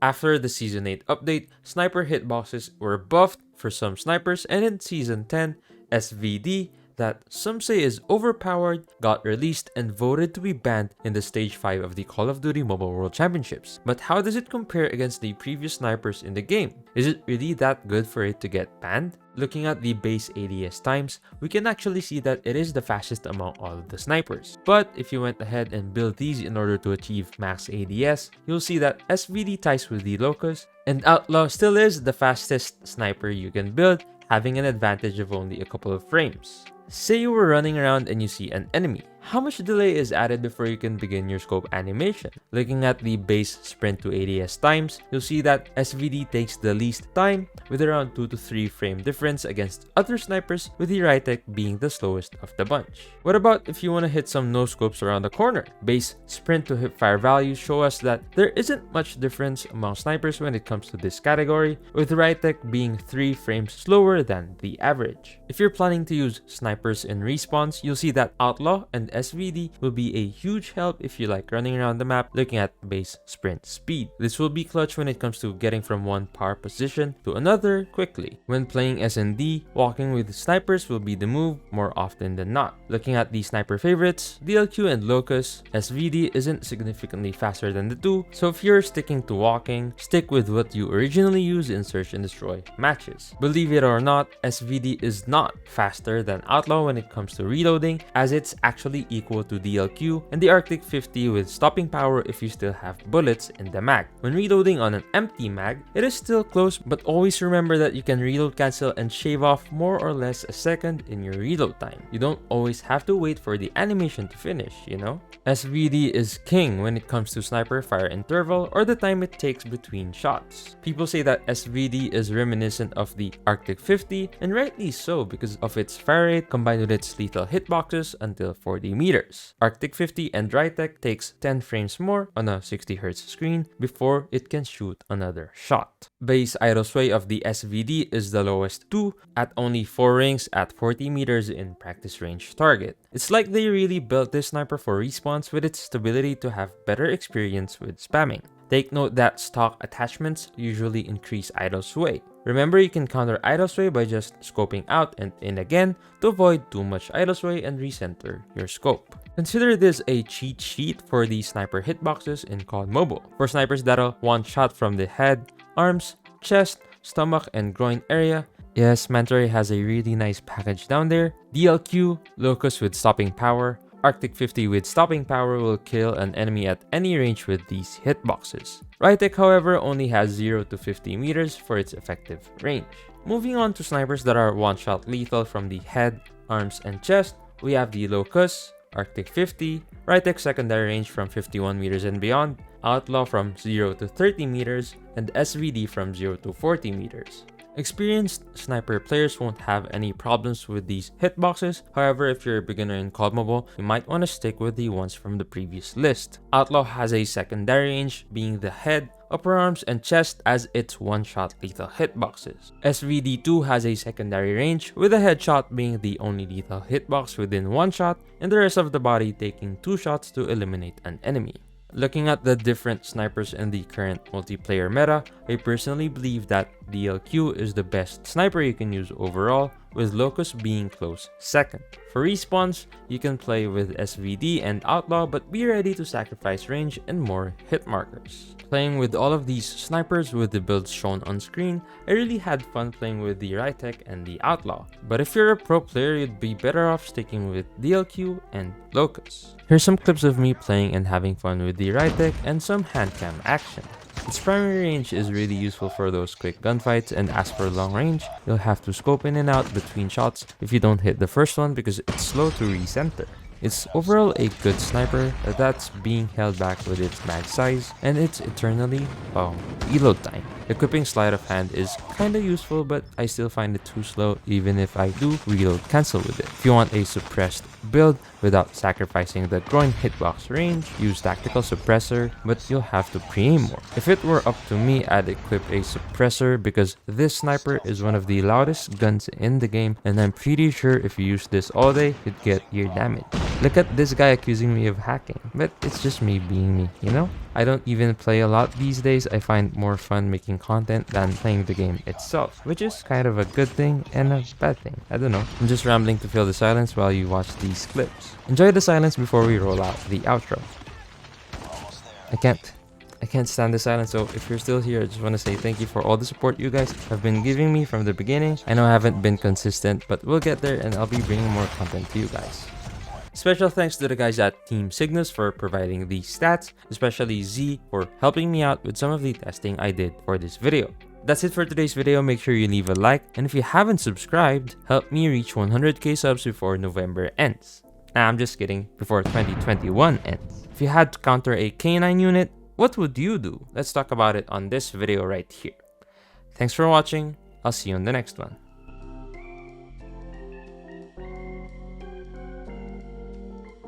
After the Season 8 update, sniper hitboxes were buffed for some snipers, and in Season 10, SVD, that some say is overpowered, got released and voted to be banned in the Stage 5 of the Call of Duty Mobile World Championships. But how does it compare against the previous snipers in the game? Is it really that good for it to get banned? Looking at the base ADS times, we can actually see that it is the fastest among all of the snipers. But if you went ahead and built these in order to achieve max ADS, you'll see that SVD ties with the Locust, and Outlaw still is the fastest sniper you can build, having an advantage of only a couple of frames. Say you were running around and you see an enemy. How much delay is added before you can begin your scope animation? Looking at the base sprint to ADS times, you'll see that SVD takes the least time with around 2 to 3 frame difference against other snipers, with the Rytek being the slowest of the bunch. What about if you want to hit some no scopes around the corner? Base sprint to hipfire values show us that there isn't much difference among snipers when it comes to this category, with Rytek being 3 frames slower than the average. If you're planning to use snipers in respawns, you'll see that Outlaw and SVD will be a huge help if you like running around the map looking at base sprint speed. This will be clutch when it comes to getting from one power position to another quickly. When playing S&D, walking with snipers will be the move more often than not. Looking at the sniper favorites, DLQ and Locust, SVD isn't significantly faster than the two, so if you're sticking to walking, stick with what you originally used in Search and Destroy matches. Believe it or not, SVD is not faster than Outlaw when it comes to reloading, as it's actually equal to DLQ and the Arctic 50 with stopping power if you still have bullets in the mag. When reloading on an empty mag, it is still close, but always remember that you can reload cancel and shave off more or less a second in your reload time. You don't always have to wait for the animation to finish, you know? SVD is king when it comes to sniper fire interval or the time it takes between shots. People say that SVD is reminiscent of the Arctic 50, and rightly so because of its fire rate combined with its lethal hitboxes until 40 meters. Arctic 50 and Rytek takes 10 frames more on a 60Hz screen before it can shoot another shot. Base idle sway of the SVD is the lowest too, at only 4 rings at 40 meters in practice range target. It's like they really built this sniper for respawns with its stability to have better experience with spamming. Take note that stock attachments usually increase idle sway. Remember, you can counter idle sway by just scoping out and in again to avoid too much idle sway and recenter your scope. Consider this a cheat sheet for the sniper hitboxes in COD Mobile. For snipers that'll one shot from the head, arms, chest, stomach, and groin area. Yes, Mantray has a really nice package down there. DLQ, Locust with stopping power, Arctic 50 with stopping power will kill an enemy at any range with these hitboxes. Rytek, however, only has 0 to 50 meters for its effective range. Moving on to snipers that are one-shot lethal from the head, arms, and chest, we have the Locust, Arctic 50, Rytek secondary range from 51 meters and beyond, Outlaw from 0 to 30 meters, and SVD from 0 to 40 meters. Experienced sniper players won't have any problems with these hitboxes. However, if you're a beginner in COD Mobile, you might want to stick with the ones from the previous list. Outlaw has a secondary range, being the head, upper arms, and chest as its one-shot lethal hitboxes. SVD2 has a secondary range, with a headshot being the only lethal hitbox within one shot, and the rest of the body taking 2 shots to eliminate an enemy. Looking at the different snipers in the current multiplayer meta, I personally believe that DLQ is the best sniper you can use overall, with Locust being close second. For respawns, you can play with SVD and Outlaw, but be ready to sacrifice range and more hit markers. Playing with all of these snipers with the builds shown on screen, I really had fun playing with the Rytek and the Outlaw. But if you're a pro player, you'd be better off sticking with DLQ and Locust. Here's some clips of me playing and having fun with the Rytek and some handcam action. Its primary range is really useful for those quick gunfights, and as for long range, you'll have to scope in and out between shots if you don't hit the first one because it's slow to recenter. It's overall a good sniper that's being held back with its mag size and its eternally long reload time. Equipping sleight of hand is kinda useful, but I still find it too slow even if I do reload cancel with it. If you want a suppressed build without sacrificing the groin hitbox range, use tactical suppressor, but you'll have to pre-aim more. If it were up to me, I'd equip a suppressor because this sniper is one of the loudest guns in the game, and I'm pretty sure if you use this all day, you'd get ear damage. Look at this guy accusing me of hacking, but it's just me being me, you know? I don't even play a lot these days. I find more fun making content than playing the game itself, which is kind of a good thing and a bad thing. I don't know. I'm just rambling to fill the silence while you watch these clips. Enjoy the silence before we roll out the outro. I can't stand the silence, so if you're still here, I just want to say thank you for all the support you guys have been giving me from the beginning. I know I haven't been consistent, but we'll get there and I'll be bringing more content to you guys. Special thanks to the guys at Team Cygnus for providing these stats, especially Z for helping me out with some of the testing I did for this video. That's it for today's video. Make sure you leave a like, and if you haven't subscribed, help me reach 100k subs before November ends. Nah, I'm just kidding, before 2021 ends. If you had to counter a K9 unit, what would you do? Let's talk about it on this video right here. Thanks for watching. I'll see you on the next one.